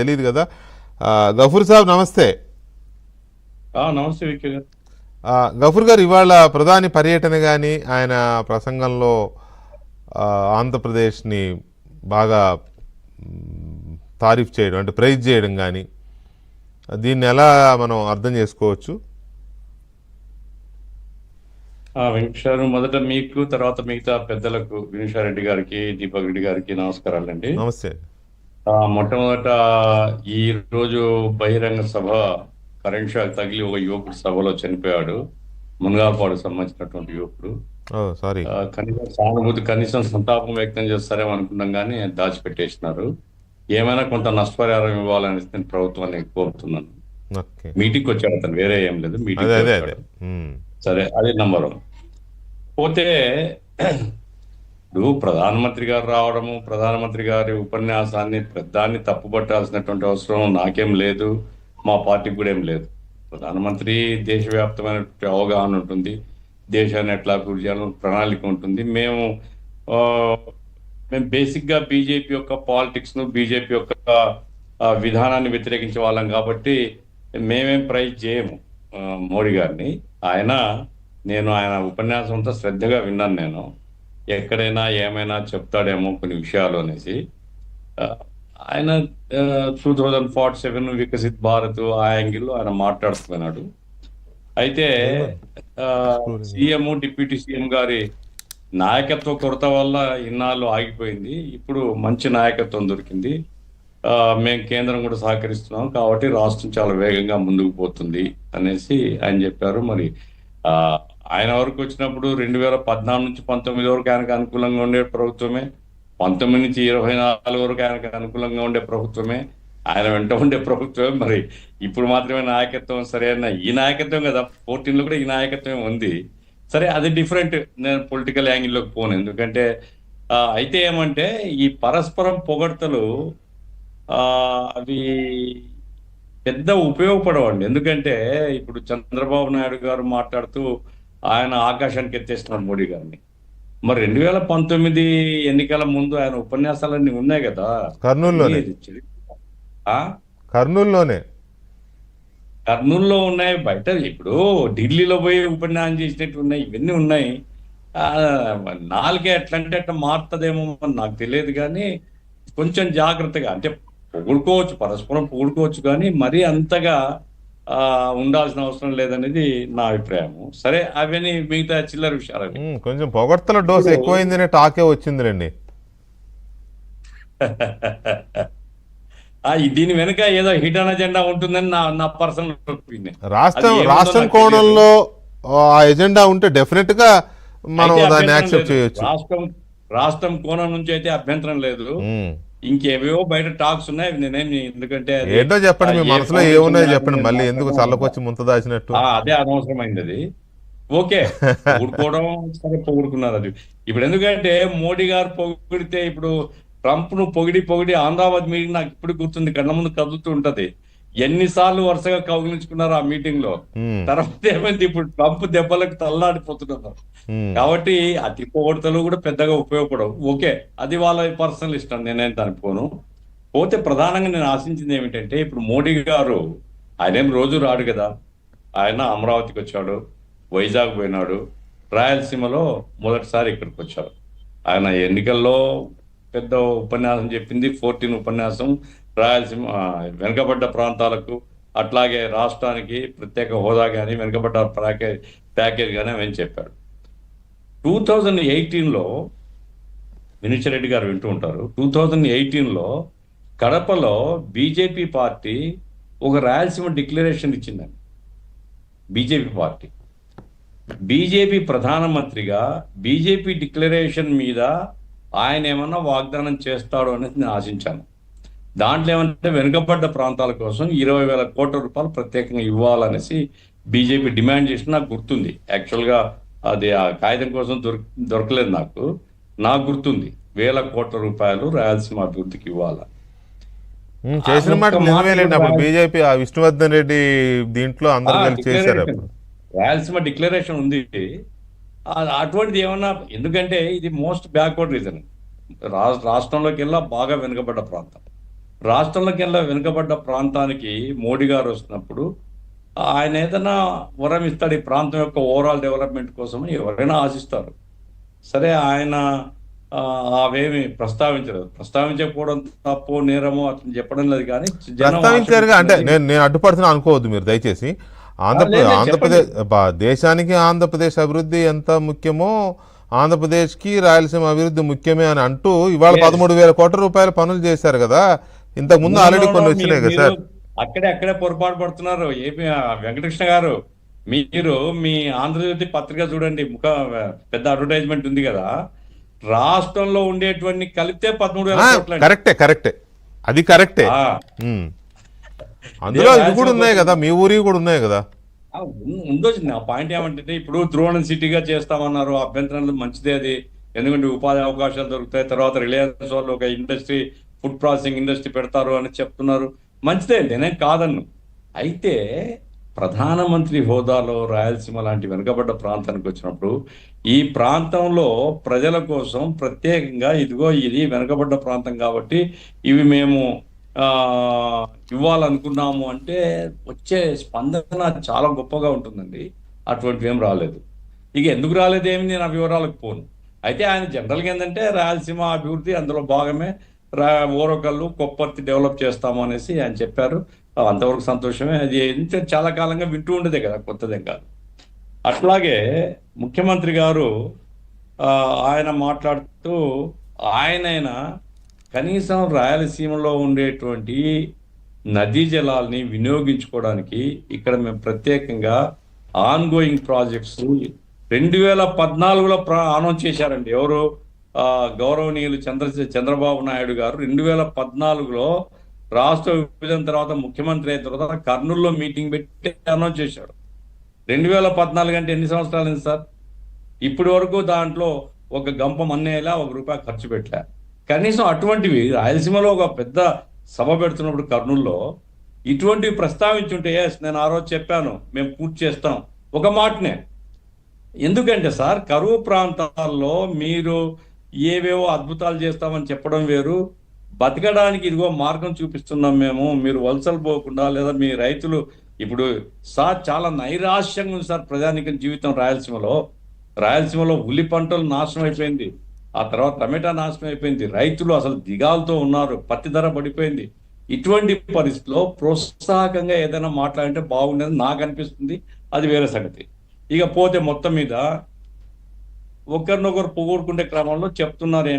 తెలియదు కదా. గఫూర్ సాబ్ నమస్తే. నమస్తే విక్కీ గారు. గఫూర్ గారు, ఇవాళ ప్రధాని పర్యటన కానీ ఆయన ప్రసంగంలో ఆంధ్రప్రదేశ్ని బాగా తారీఫ్ చేయడం అంటే ప్రైజ్ చేయడం కానీ, దీన్ని ఎలా మనం అర్థం చేసుకోవచ్చు? వెంకటేశ్వర, మొదట మీకు, తర్వాత మిగతా పెద్దలకు, వినుషారెడ్డి గారికి, దీపక్ రెడ్డి గారికి నమస్కారాలండి. నమస్తే. మొట్టమొదట ఈ రోజు బహిరంగ సభ కరెంట్ షాక్ తగిలి ఒక యువకుడు సభలో చనిపోయాడు. మునగాపాడుకు సంబంధించినటువంటి యువకుడు. సారీ. కనీసం సానుభూతి, కనీసం సంతాపం వ్యక్తం చేస్తారేమో అనుకున్నాం, కానీ దాచిపెట్టేసినారు. ఏమైనా కొంత నష్టపరిహారం ఇవ్వాలని నేను ప్రభుత్వాన్ని కోరుతున్నాను. మీటింగ్కి వచ్చాడు అతను, వేరే ఏం లేదు, మీటింగ్. సరే, అది నంబర్ 1. పోతే ఇప్పుడు ప్రధానమంత్రి గారు రావడము, ప్రధానమంత్రి గారి ఉపన్యాసాన్ని పెద్దాన్ని తప్పుపట్టాల్సినటువంటి అవసరం నాకేం లేదు, మా పార్టీకి కూడా ఏం లేదు. ప్రధానమంత్రి దేశవ్యాప్తమైనటువంటి అవగాహన ఉంటుంది, దేశాన్ని ఎట్లా అభివృద్ధి చేయాలని ప్రణాళిక ఉంటుంది. మేము బేసిక్గా బీజేపీ యొక్క పాలిటిక్స్ను, బీజేపీ యొక్క విధానాన్ని వ్యతిరేకించే వాళ్ళం కాబట్టి మేమేం ప్రైజ్ చేయము మోడీ గారిని. ఆయన ఉపన్యాసం అంతా శ్రద్ధగా విన్నాను. నేను ఎక్కడైనా ఏమైనా చెప్తాడేమో కొన్ని విషయాలు అనేసి. ఆయన 2047 వికసిత్ భారత్ ఆ యాంగిల్లో ఆయన మాట్లాడుతున్నాడు. అయితే సీఎం, డిప్యూటీ సీఎం గారి నాయకత్వ కొరత వల్ల ఇన్నాళ్ళు ఆగిపోయింది. ఇప్పుడు మంచి నాయకత్వం దొరికింది. మేము కేంద్రం కూడా సహకరిస్తున్నాం కాబట్టి రాష్ట్రం చాలా వేగంగా ముందుకు పోతుంది అనేసి ఆయన చెప్పారు. మరి ఆయన వరకు వచ్చినప్పుడు 2014 నుంచి 19 వరకు ఆయనకు అనుకూలంగా ఉండే ప్రభుత్వమే, 19 నుంచి 24 వరకు ఆయనకు అనుకూలంగా ఉండే ప్రభుత్వమే, ఆయన వెంట ఉండే ప్రభుత్వమే. మరి ఇప్పుడు మాత్రమే నాయకత్వం సరైన ఈ నాయకత్వం కదా, 14లో కూడా ఈ నాయకత్వం ఉంది. సరే, అది డిఫరెంట్. నేను పొలిటికల్ యాంగిల్లోకి పోను, ఎందుకంటే అయితే ఏమంటే ఈ పరస్పరం పొగడ్తలు అవి పెద్ద ఉపయోగపడవండి. ఎందుకంటే ఇప్పుడు చంద్రబాబు నాయుడు గారు మాట్లాడుతూ ఆయన ఆకాశానికి ఎత్తేస్తున్నారు మోడీ గారిని. మరి 2019 ఎన్నికల ముందు ఆయన ఉపన్యాసాలన్నీ ఉన్నాయి కదా కర్నూలులో ఉన్నాయి, బయట ఇప్పుడు ఢిల్లీలో పోయి ఉపన్యాసం చేసినట్టు ఉన్నాయి, ఇవన్నీ ఉన్నాయి. నాలుగే ఎట్లంటే అట్లా మారుతుందేమో నాకు తెలియదు, కానీ కొంచెం జాగ్రత్తగా, అంటే పొగుడుకోవచ్చు, పరస్పరం పొగుడుకోవచ్చు, కానీ మరీ అంతగా ఉండాల్సిన అవసరం లేదనేది నా అభిప్రాయము. సరే, అవన్నీ మిగతా చిల్లర విషయాలు. కొంచెం పొగడ్తల డోస్ ఎక్కువైందనే టాకే వచ్చిందిలేండి. దీని వెనుక ఏదో హిడెన్ అజెండా ఉంటుందని నా పర్సనల్ ఒపీనియన్. రాష్ట్రం కోణంలో ఆ ఎజెండా ఉంటే డెఫినెట్ గా మనం దాన్ని యాక్సెప్ట్ చేయొచ్చు. రాష్ట్రం కోణం నుంచి అయితే అభ్యంతరం లేదు. ఇంకేవేవో బయట టాక్స్ ఉన్నాయి, నేనేమి, ఎందుకంటే ఏంటో చెప్పండి, మీ మనసులో ఏమున్నాయో చెప్పండి, మళ్ళీ ఎందుకు చల్లకొచ్చి ముంత దాచినట్టు. అదే అనవసరమైంది అది. ఓకే, పొగుడుకోవడం సరే, పొగుడుకున్నారు అది. ఇప్పుడు ఎందుకంటే మోడీ గారు పొగిడితే, ఇప్పుడు ట్రంప్ ను పొగిడి అహ్మదాబాద్ మీటింగ్ నాకు ఇప్పుడు గుర్తుంది, కళ్ళ ముందు కదులుతూ ఉంటది. ఎన్నిసార్లు వరుసగా కౌగిలించుకున్నారు ఆ మీటింగ్ లో. తర్వాత ఏమైంది, ఇప్పుడు ట్రంప్ దెబ్బలకు తల్లాడిపోతున్నారు. కాబట్టి అతి పొగడ్తలు కూడా పెద్దగా ఉపయోగపడవు. ఓకే, అది వాళ్ళ పర్సనల్ ఇష్టం, నేనేం దానికి పోను. పోతే ప్రధానంగా నేను ఆశించింది ఏమిటంటే, ఇప్పుడు మోడీ గారు ఆయనేం రోజు రాడు కదా, ఆయన అమరావతికి వచ్చాడు, వైజాగ్ పోయినాడు, రాయలసీమలో మొదటిసారి ఇక్కడికి వచ్చాడు. ఆయన ఎన్నికల్లో పెద్ద ఉపన్యాసం చెప్పింది, 14 ఉపన్యాసం రాయలసీమ వెనుకబడ్డ ప్రాంతాలకు, అట్లాగే రాష్ట్రానికి ప్రత్యేక హోదా కానీ, వెనుకబడ్డ ప్యాకేజ్ కానీ అవన్నీ చెప్పాడు. 2018లో వినుషారెడ్డి గారు వింటూ ఉంటారు, 2018లో కడపలో బీజేపీ పార్టీ ఒక రాయలసీమ డిక్లరేషన్ ఇచ్చిందండి. బీజేపీ పార్టీ, బీజేపీ ప్రధానమంత్రిగా బీజేపీ డిక్లరేషన్ మీద ఆయన ఏమన్నా వాగ్దానం చేస్తాడు అనేది నేను ఆశించాను. దాంట్లో ఏమంటే వెనుకబడ్డ ప్రాంతాల కోసం 20,000 కోట్ల రూపాయలు ప్రత్యేకంగా ఇవ్వాలనేసి బీజేపీ డిమాండ్ చేసి నాకు గుర్తుంది. యాక్చువల్గా అది ఆ కాగితం కోసం దొరకలేదు, నాకు గుర్తుంది. 1,000 కోట్ల రూపాయలు రాయలసీమ అభివృద్ధికి ఇవ్వాలి చేసిన మాట నిజమేలేండి. అప్పుడు బీజేపీ విష్ణువర్ధన్ రెడ్డి దీంట్లో అందరూ కలిసి చేశారు. రాయలసీమ డిక్లరేషన్ ఉంది. అటువంటిది ఏమన్నా, ఎందుకంటే ఇది మోస్ట్ బ్యాక్వర్డ్ రీజన్, రాష్ట్రంలోకి వెళ్ళా బాగా వెనుకబడ్డ ప్రాంతం. రాష్ట్రంలోకెల్లా వెనుకబడ్డ ప్రాంతానికి మోడీ గారు వస్తున్నప్పుడు ఆయన ఏదైనా వరం ఇస్తాడు ఈ ప్రాంతం యొక్క ఓవరాల్ డెవలప్మెంట్ కోసం ఎవరైనా ఆశిస్తారు. సరే ఆయన అవేమి ప్రస్తావించకపోవడం తప్పు నేరము అతను చెప్పడం లేదు, కానీ జనం ప్రస్తావించారుగా. అంటే నేను అడ్డుపడుతున్నా అనుకోవద్దు మీరు దయచేసి. ఆంధ్రప్రదేశ్ దేశానికి ఆంధ్రప్రదేశ్ అభివృద్ధి ఎంత ముఖ్యమో ఆంధ్రప్రదేశ్కి రాయలసీమ అభివృద్ధి ముఖ్యమే అని అంటూ ఇవాళ 13,000 కోట్ల రూపాయల పనులు చేశారు కదా. ఇంతకు ముందు ఆల్రెడీ కొన్ని వచ్చినాయి కదా సార్. అక్కడే పొరపాటు పడుతున్నారు. ఏపీ వెంకటకృష్ణ గారు, మీరు మీ ఆంధ్రజ్యోతి పత్రిక చూడండి, పెద్ద అడ్వర్టైజ్మెంట్ ఉంది కదా, రాష్ట్రంలో ఉండేటువంటి కలిపితే 13,000 కోట్లు. కరెక్టే అది కరెక్టే. అందులో ఇవి కూడా ఉన్నాయి కదా, మీ ఊరి కూడా ఉన్నాయి కదా. ఉండొచ్చు. నా పాయింట్ ఏమంటే ఇప్పుడు ధ్రువణ సిటీగా చేస్తామన్నారు, అభ్యంతరం మంచిదే అది, ఎందుకంటే ఉపాధి అవకాశాలు దొరుకుతాయి. తర్వాత రిలయన్స్ వాళ్ళు ఒక ఇండస్ట్రీ, ఫుడ్ ప్రాసెసింగ్ ఇండస్ట్రీ పెడతారు అని చెప్తున్నారు, మంచిదే, నేనేం కాదన్ను. అయితే ప్రధానమంత్రి హోదాలో రాయలసీమ లాంటి వెనుకబడ్డ ప్రాంతానికి వచ్చినప్పుడు ఈ ప్రాంతంలో ప్రజల కోసం ప్రత్యేకంగా ఇదిగో ఇది వెనుకబడ్డ ప్రాంతం కాబట్టి ఇవి మేము ఇవ్వాలనుకున్నాము అంటే వచ్చే స్పందన చాలా గొప్పగా ఉంటుందండి. అటువంటివి ఏం రాలేదు. ఇక ఎందుకు రాలేదేమి నేను ఆ వివరాలకు పోను. అయితే ఆయన జనరల్గా ఏంటంటే రాయలసీమ అభివృద్ధి అందులో భాగమే, ఓరకల్లు కొప్పర్తి డెవలప్ చేస్తాము అనేసి ఆయన చెప్పారు. అంతవరకు సంతోషమే. అది చాలా కాలంగా వింటూ ఉండేదే కదా, కొత్తదేం కాదు. అట్లాగే ముఖ్యమంత్రి గారు ఆయన మాట్లాడుతూ ఆయనైనా కనీసం రాయలసీమలో ఉండేటువంటి నదీ జలాల్ని వినియోగించుకోవడానికి ఇక్కడ మేము ప్రత్యేకంగా ఆన్గోయింగ్ ప్రాజెక్ట్స్ 2014లో అనౌన్స్ చేశారండి. ఎవరు? గౌరవనీయులు చంద్రబాబు నాయుడు గారు 2014లో రాష్ట్ర విభజన తర్వాత ముఖ్యమంత్రి అయిన తర్వాత కర్నూలులో మీటింగ్ పెట్టి అనౌన్స్ చేశాడు. 2014 అంటే ఎన్ని సంవత్సరాలు సార్? ఇప్పటి వరకు దాంట్లో ఒక గంప మన్నేలా ₹1 ఖర్చు పెట్టలే. కనీసం అటువంటివి రాయలసీమలో ఒక పెద్ద సభ పెడుతున్నప్పుడు కర్నూలులో ఇటువంటివి ప్రస్తావించుంటే నేను ఆ రోజు చెప్పాను మేము పూర్తి చేస్తాం ఒక మాటనే. ఎందుకంటే సార్, కరువు ప్రాంతాల్లో మీరు ఏవేవో అద్భుతాలు చేస్తామని చెప్పడం వేరు, బతకడానికి ఇదిగో మార్గం చూపిస్తున్నాం మేము, మీరు వలసలు పోకుండా, లేదా మీ రైతులు ఇప్పుడు సార్ చాలా నైరాశ్యంగా ఉంది సార్ ప్రజానికం జీవితం రాయలసీమలో ఉల్లి పంటలు నాశనం అయిపోయింది, ఆ తర్వాత టమాటా నాశనం అయిపోయింది, రైతులు అసలు దిగాలతో ఉన్నారు, పత్తి ధర పడిపోయింది. ఇటువంటి పరిస్థితిలో ప్రోత్సాహకంగా ఏదైనా మాట్లాడంటే బాగుండేది నాకు అనిపిస్తుంది. అది వేరే సంగతి. ఇక పోతే మొత్తం మీద ఒకరినొకరు పొగుడుకుంటే క్రమంలో చెప్తున్నారు